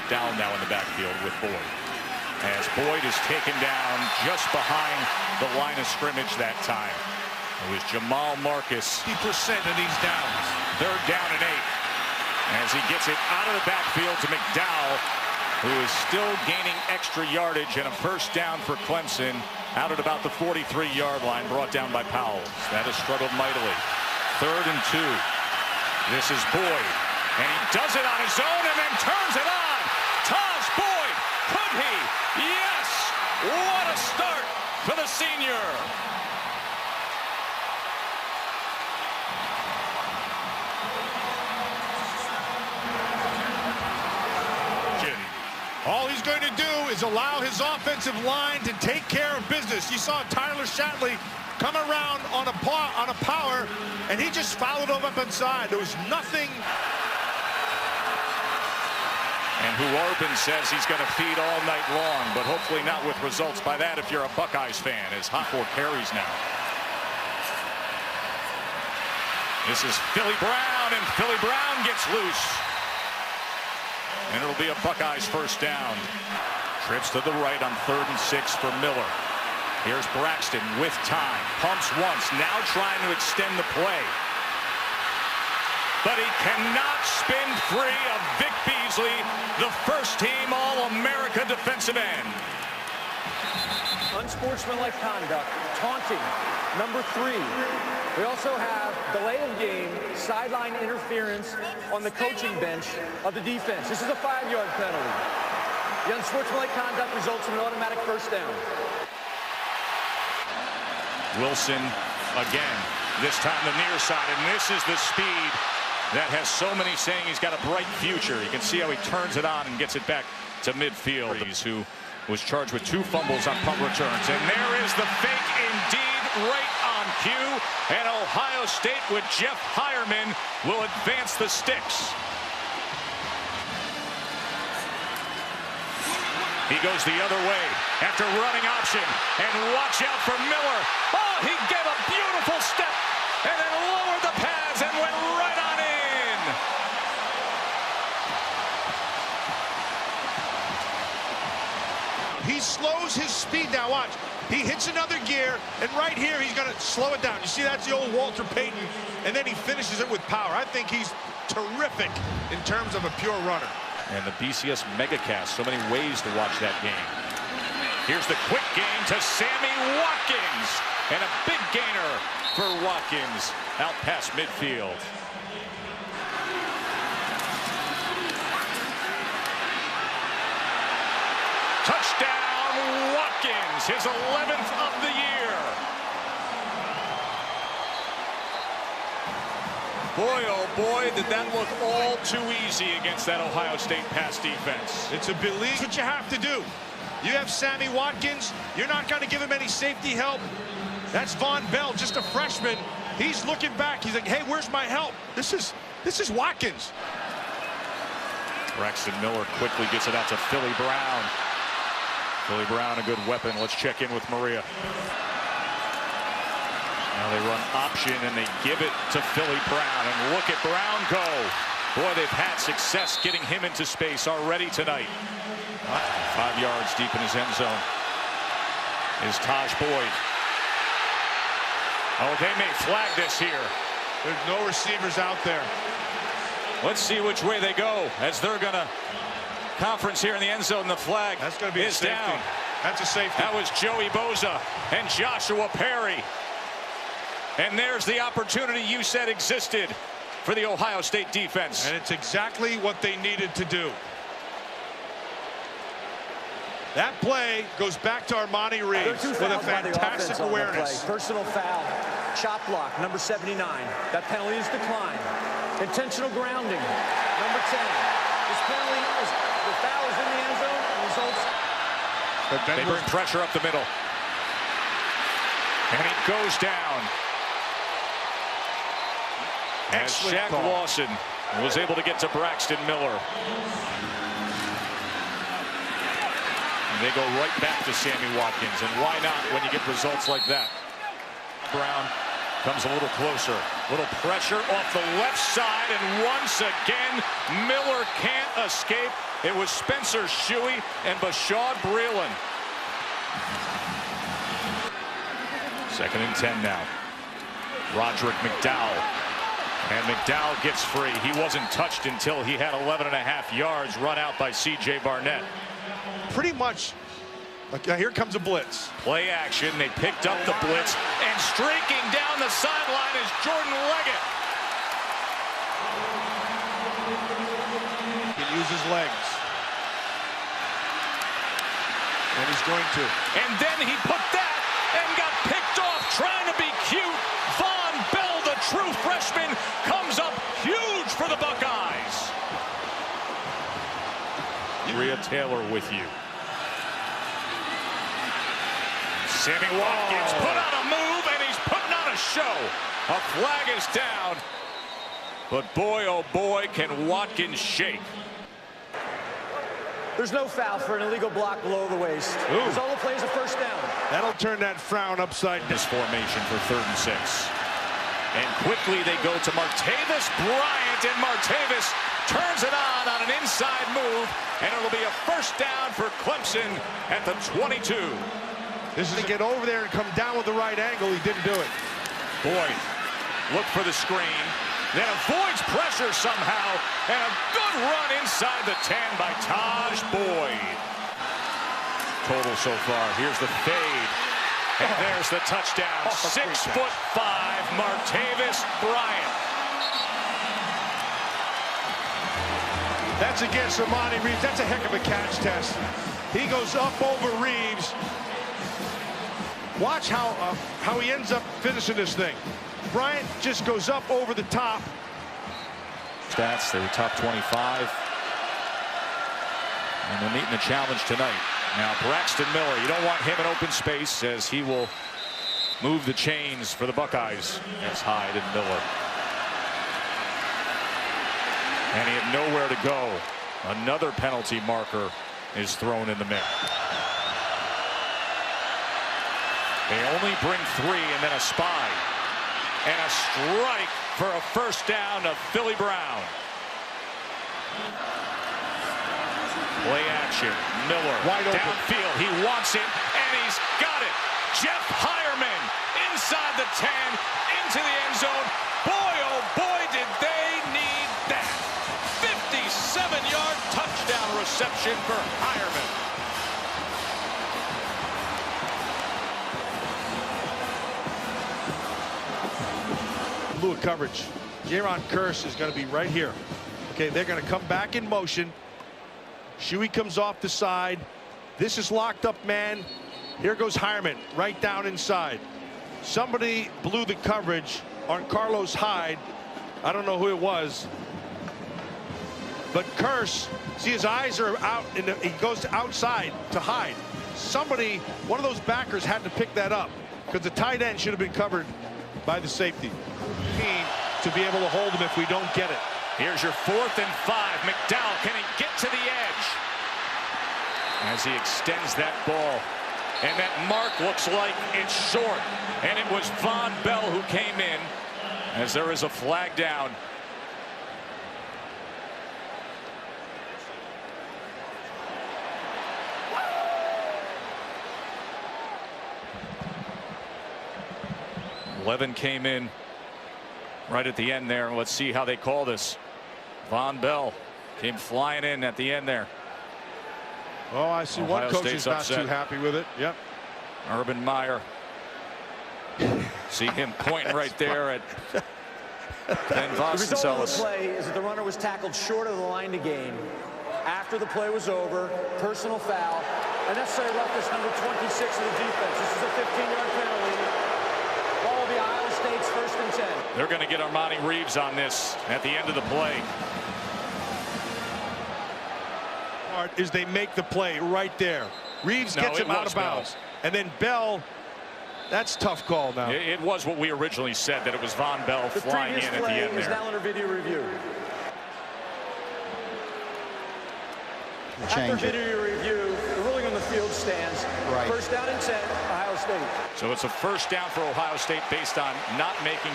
McDowell now in the backfield with Boyd. As Boyd is taken down just behind the line of scrimmage that time. It was Jamal Marcus. 50% of these downs. 3rd down and 8. As he gets it out of the backfield to McDowell, who is still gaining extra yardage, and a 1st down for Clemson out at about the 43-yard line, brought down by Powell. That has struggled mightily. 3rd and 2. This is Boyd, and he does it on his own and then turns it on. Taj Boyd, could he? Yes! What a start for the senior. All he's going to do is allow his offensive line to take care of business. You saw Tyler Shatley come around on a power, and he just followed him up inside. There was nothing. And Huarbin says he's going to feed all night long, but hopefully not with results by that if you're a Buckeyes fan. As hot 4 carries now. This is Philly Brown, and Philly Brown gets loose. And it'll be a Buckeyes 1st down. Trips to the right on 3rd and 6 for Miller. Here's Braxton with time. Pumps once, now trying to extend the play. But he cannot spin free of Vic Beasley, the 1st-team All-America defensive end. Unsportsmanlike conduct, taunting, number 3. We also have delay of game, sideline interference on the coaching bench of the defense. This is a 5-yard penalty. The unsportsmanlike conduct results in an automatic 1st down. Wilson again, this time the near side, and this is the speed that has so many saying he's got a bright future. You can see how he turns it on and gets it back to midfield. Who was charged with 2 fumbles on punt returns. And there is the fake indeed, right on cue. And Ohio State with Jeff Hireman will advance the sticks. He goes the other way after running option. And watch out for Miller. Oh, he gave a beautiful step and then lowered the pads and went right on in. He slows his speed now. Watch. He hits another gear, and right here he's going to slow it down. You see, that's the old Walter Payton, and then he finishes it with power. I think he's terrific in terms of a pure runner. And the BCS Megacast, so many ways to watch that game. Here's the quick game to Sammy Watkins, and a big gainer for Watkins out past midfield. Touchdown, Watkins, his 11th of the year. Boy, oh boy, did that look all too easy against that Ohio State pass defense. It's a belief. That's what you have to do. You have Sammy Watkins. You're not going to give him any safety help. That's Von Bell, just a freshman. He's looking back. He's like, hey, where's my help? This is Watkins. Braxton Miller quickly gets it out to Philly Brown. Philly Brown, a good weapon. Let's check in with Maria. Now they run option and they give it to Philly Brown. And look at Brown go. Boy, they've had success getting him into space already tonight. 5 yards deep in his end zone is Taj Boyd. Oh, they may flag this here. There's no receivers out there. Let's see which way they go as they're going to conference here in the end zone. The flag That's going to be is a safety. down. That's a safety. That was Joey Boza and Joshua Perry. And there's the opportunity you said existed for the Ohio State defense. And it's exactly what they needed to do. That play goes back to Armani Reeves with a fantastic awareness. Personal foul, chop block, number 79. That penalty is declined. Intentional grounding, number 10. This penalty is, the foul is in the end zone and results. They bring pressure up the middle. And he goes down. As Shaq Lawson was able to get to Braxton Miller. And they go right back to Sammy Watkins. And why not when you get results like that? Brown comes a little closer. Little pressure off the left side. And once again, Miller can't escape It was Spencer Shuey and Bashaud Breeland. 2nd and 10 now. Roderick McDowell. And McDowell gets free. He wasn't touched until he had 11.5 yards run out by C.J. Barnett. Pretty much. Here comes a blitz. Play action. They picked up the blitz. And streaking down the sideline is Jordan Leggett. He can use his legs. And he's going to. And then he put that and got picked off trying to be cute. Von Bell, the true freshman, comes up huge for the Buckeyes. Rhea Taylor with you. Sammy Watkins put on a move, and he's putting on a show. A flag is down. But boy, oh boy, can Watkins shake. There's no foul for an illegal block below the waist. Zola plays a first down. That'll turn that frown upside down. This formation for 3rd and 6. And quickly they go to Martavis Bryant, and Martavis turns it on an inside move, and it'll be a first down for Clemson at the 22. This is to get over there and come down with the right angle. He didn't do it. Boyd, look for the screen, then avoids pressure somehow, and a good run inside the 10 by Taj Boyd. Total so far. Here's the fade. And there's the touchdown. 6'5", Martavis Bryant. That's against Armani Reeves. That's a heck of a catch test. He goes up over Reeves. Watch how he ends up finishing this thing. Bryant just goes up over the top. Stats, they were top 25. And they're meeting the challenge tonight. Now Braxton Miller, you don't want him in open space as he will move the chains for the Buckeyes. That's Hyde and Miller. And he had nowhere to go. Another penalty marker is thrown in the mix. They only bring 3 and then a spy. And a strike for a first down of Philly Brown. Play action. Miller wide open downfield. He wants it, and he's got it. Jeff Hireman inside the 10, into the end zone. Boy, oh boy, did they need that. 57-yard touchdown reception for Hireman. Blue coverage. Jaron Kearse is going to be right here. Okay, they're going to come back in motion. Shuey comes off the side. This is locked up man. Here goes Hireman right down inside. Somebody blew the coverage on Carlos Hyde. I don't know who it was. But Kearse, see his eyes are out and he goes outside to Hyde. Somebody, one of those backers had to pick that up because the tight end should have been covered by the safety. To be able to hold him if we don't get it. Here's your 4th and 5. McDowell, can he get to the edge? As he extends that ball. And that mark looks like it's short. And it was Von Bell who came in as there is a flag down. Levin came in right at the end there. Let's see how they call this. Von Bell came flying in at the end there. Oh, I see. Ohio One coach State's is not upset. too happy with it. Yep. Urban Meyer. See him pointing right there at Ben The result of the Vasconcelos. play is that the runner was tackled short of the line to gain. After the play was over, personal foul. Unnecessary roughness, number 26 of the defense. This is a 15-yard penalty. Ball will be Ohio State's 1st and 10. They're going to get Armani Reeves on this at the end of the play. Is they make the play right there. Reeves gets him out of bounds. And then Bell, that's tough call now. It was what we originally said, that it was Von Bell flying in at the end is there. now under video review. Change After it. video review, the ruling on the field stands. Right. 1st down and 10, Ohio State. So it's a first down for Ohio State based on not making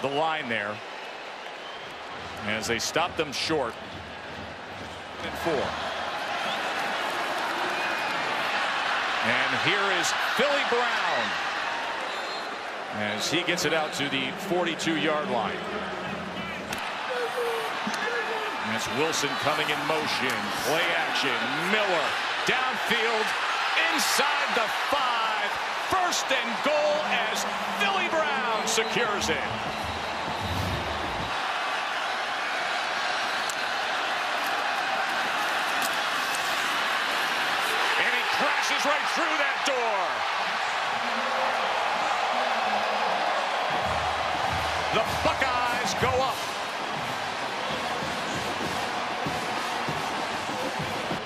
the line there. As they stop them short. 4. And here is Philly Brown as he gets it out to the 42-yard line. And it's Wilson coming in motion. Play action. Miller downfield inside the 5. First and goal as Philly Brown secures it. And he crashes right through that door. The Buckeyes go up.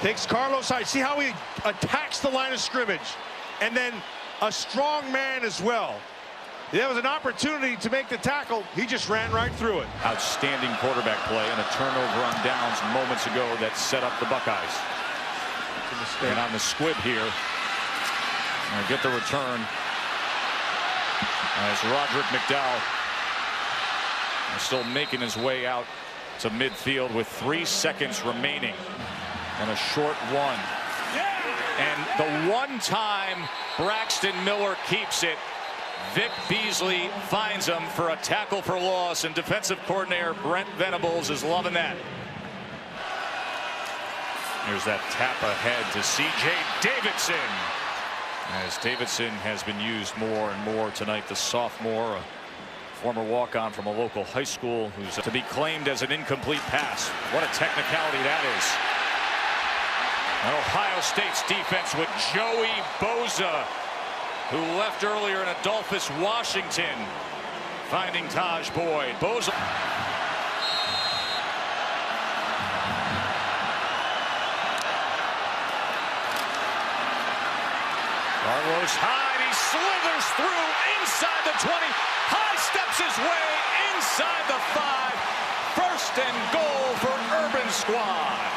Takes Carlos Hyde. See how he attacks the line of scrimmage. And then a strong man as well. There was an opportunity to make the tackle. He just ran right through it. Outstanding quarterback play and a turnover on downs moments ago that set up the Buckeyes. And on the squib here, and get the return as Roderick McDowell is still making his way out to midfield with 3 seconds remaining and a short one. And the one time Braxton Miller keeps it, Vic Beasley finds him for a tackle for loss, and defensive coordinator Brent Venables is loving that. Here's that tap ahead to C.J. Davidson. As Davidson has been used more and more tonight, the sophomore, a former walk-on from a local high school, who's to be claimed as an incomplete pass. What a technicality that is. And Ohio State's defense with Joey Bosa, who left earlier in Adolphus, Washington, finding Taj Boyd. Bosa. Carlos Hyde, he slithers through inside the 20. Hyde steps his way inside the 5. First and goal for Urban Squad.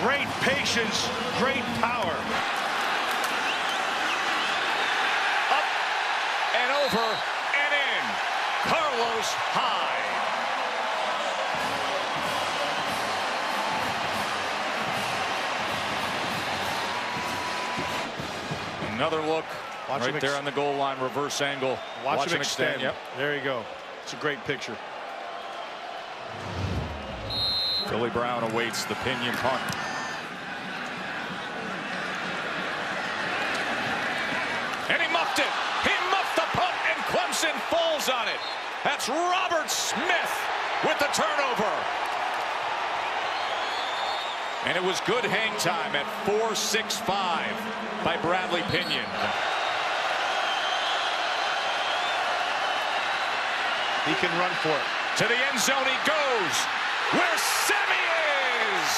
Great patience, great power. Up and over and in. Carlos Hyde. Another look right there on the goal line, reverse angle. Watch him extend. Yep. There you go. It's a great picture. Philly Brown awaits the pinion punt. And he muffed it. He muffed the punt, and Clemson falls on it. That's Robert Smith with the turnover. And it was good hang time at 4.65 by Bradley Pinion. He can run for it. To the end zone he goes, where Sammy is.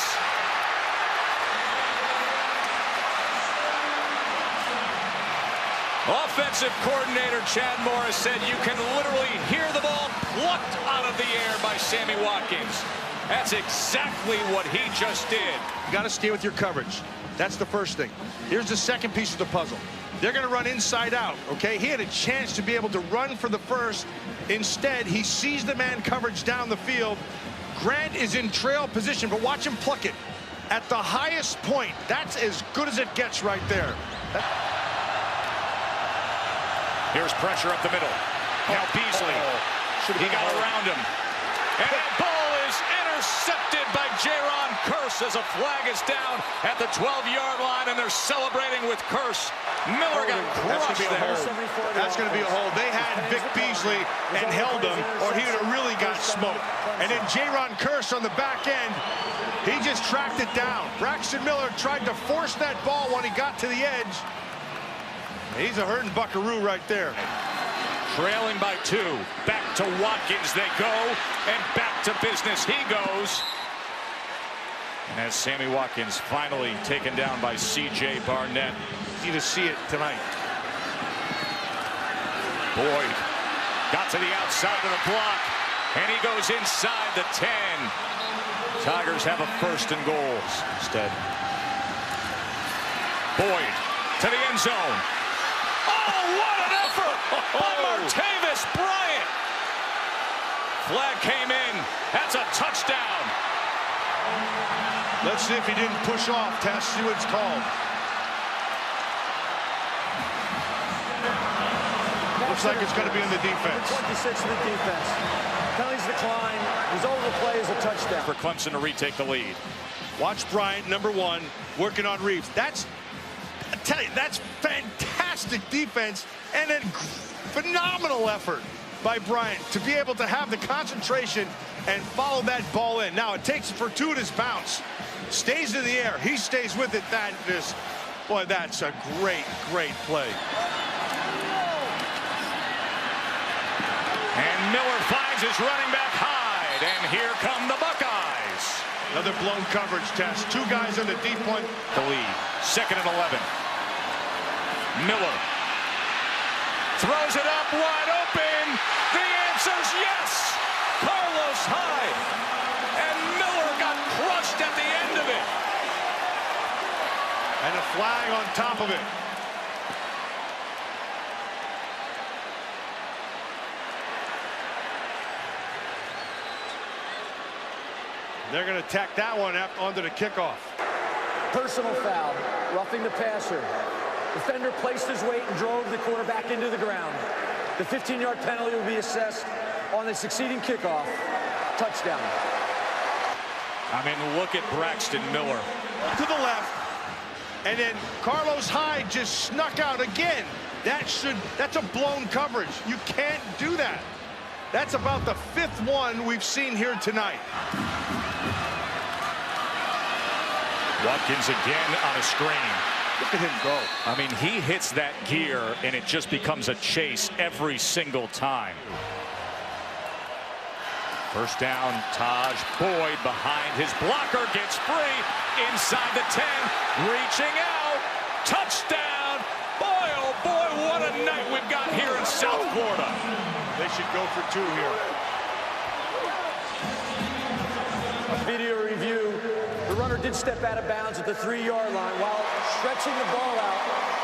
Offensive coordinator Chad Morris said you can literally hear the ball plucked out of the air by Sammy Watkins. That's exactly what he just did. You got to stay with your coverage. That's the first thing. Here's the second piece of the puzzle. They're going to run inside out, okay? He had a chance to be able to run for the first. Instead, he sees the man coverage down the field. Grant is in trail position, but watch him pluck it. At the highest point, that's as good as it gets right there. Here's pressure up the middle. Now Beasley. He got around him. And that ball is intercepted by Jaron Kearse as a flag is down at the 12-yard line, and they're celebrating with Kearse. Miller got crushed there. That's going to be a hold. They had Vic Beasley and held him, or he would have really got smoked. And then Jaron Kearse on the back end, he just tracked it down. Braxton Miller tried to force that ball when he got to the edge. He's a hurting buckaroo right there. Trailing by 2. Back to Watkins they go, and back to business he goes. And as Sammy Watkins finally taken down by C.J. Barnett. Easy to see it tonight. Boyd got to the outside of the block, and he goes inside the 10. Tigers have a first and goals instead. Boyd to the end zone. Oh, what an effort by Martavis Bryant. Flag came in. That's a touchdown. Let's see if he didn't push off. Test, see what it's called. Looks like it's going to be in the defense. 26 in the defense. Penalties decline. His overplay is a touchdown. For Clemson to retake the lead. Watch Bryant, number 1, working on Reeves. I tell you, that's fantastic defense and a phenomenal effort by Bryant to be able to have the concentration and follow that ball in. Now, it takes a fortuitous bounce. Stays in the air. He stays with it. Boy, that's a great, great play. And Miller finds his running back Hyde. And here come the Buckeyes. Another blown coverage test. 2 guys on the deep point. The lead. 2nd and 11. Miller throws it up wide open. The answer's yes. Carlos Hyde. And Miller got crushed at the end of it. And a flag on top of it. They're going to tack that one up onto the kickoff. Personal foul, roughing the passer. Defender placed his weight and drove the quarterback into the ground. The 15-yard penalty will be assessed on the succeeding kickoff. Touchdown. I mean, look at Braxton Miller. To the left. And then Carlos Hyde just snuck out again. That's a blown coverage. You can't do that. That's about the 5th one we've seen here tonight. Watkins again on a screen. Look at him go. I mean, he hits that gear, and it just becomes a chase every single time. First down, Taj Boyd behind his blocker, gets free, inside the 10, reaching out, touchdown. Boy, oh boy, what a night we've got here in South Florida. They should go for 2 here. A video review. The runner did step out of bounds at the 3-yard line while stretching the ball out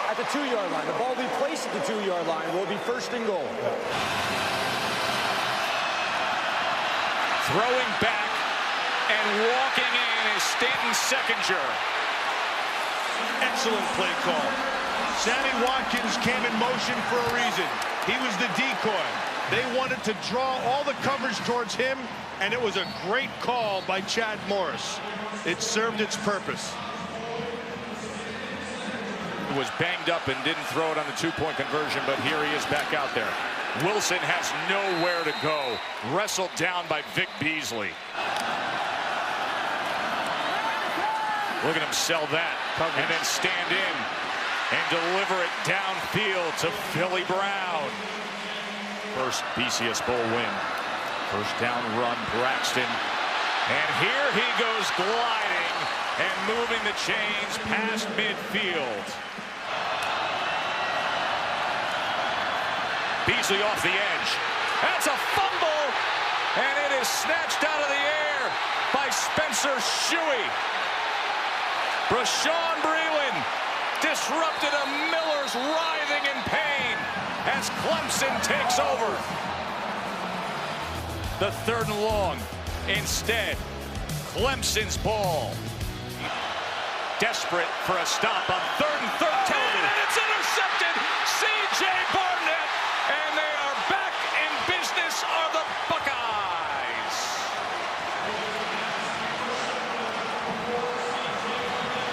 at the 2-yard line. The ball will be placed at the 2-yard line. Will be 1st and goal. Throwing back and walking in is Stanton Seckinger. Excellent play call. Sammy Watkins came in motion for a reason. He was the decoy. They wanted to draw all the coverage towards him, and it was a great call by Chad Morris. It served its purpose. He was banged up and didn't throw it on the 2-point conversion, but here he is back out there. Wilson has nowhere to go. Wrestled down by Vic Beasley. Look at him sell that and then stand in and deliver it downfield to Philly Brown. First BCS Bowl win. First down run, Braxton. And here he goes gliding and moving the chains past midfield. Beasley off the edge. That's a fumble, and it is snatched out of the air by Spencer Shuey. Brashawn Breeland disrupted a Miller's writhing in pain as Clemson takes over. The 3rd and long. Instead, Clemson's ball. Desperate for a stop on 3rd and 13. And it's intercepted. C.J. Barnett. And they are back in business, are the Buckeyes.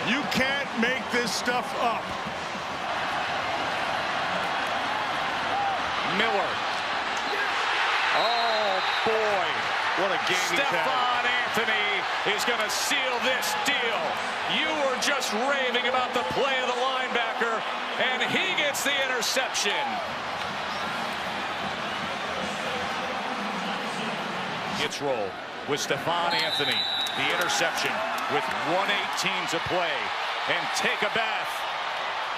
You can't make this stuff up. Miller. Oh, boy. What a game he's had. Stephon Anthony is going to seal this deal. You were just raving about the play of the linebacker, and he gets the interception. It's rolled with Stephon Anthony. The interception with 1:18 to play. And take a bath.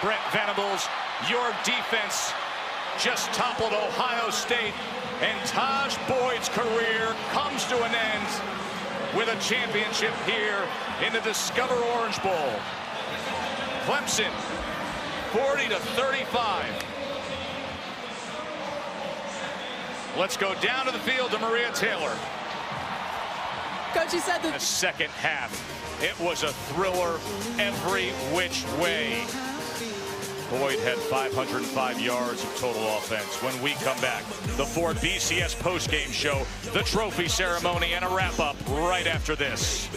Brent Venables, your defense just toppled Ohio State, and Taj Boyd's career comes to an end with a championship here in the Discover Orange Bowl. Clemson, 40-35. Let's go down to the field to Maria Taylor. Coach, you said The second half, it was a thriller every which way. Boyd had 505 yards of total offense. When we come back, the Ford BCS postgame show, the trophy ceremony, and a wrap-up right after this.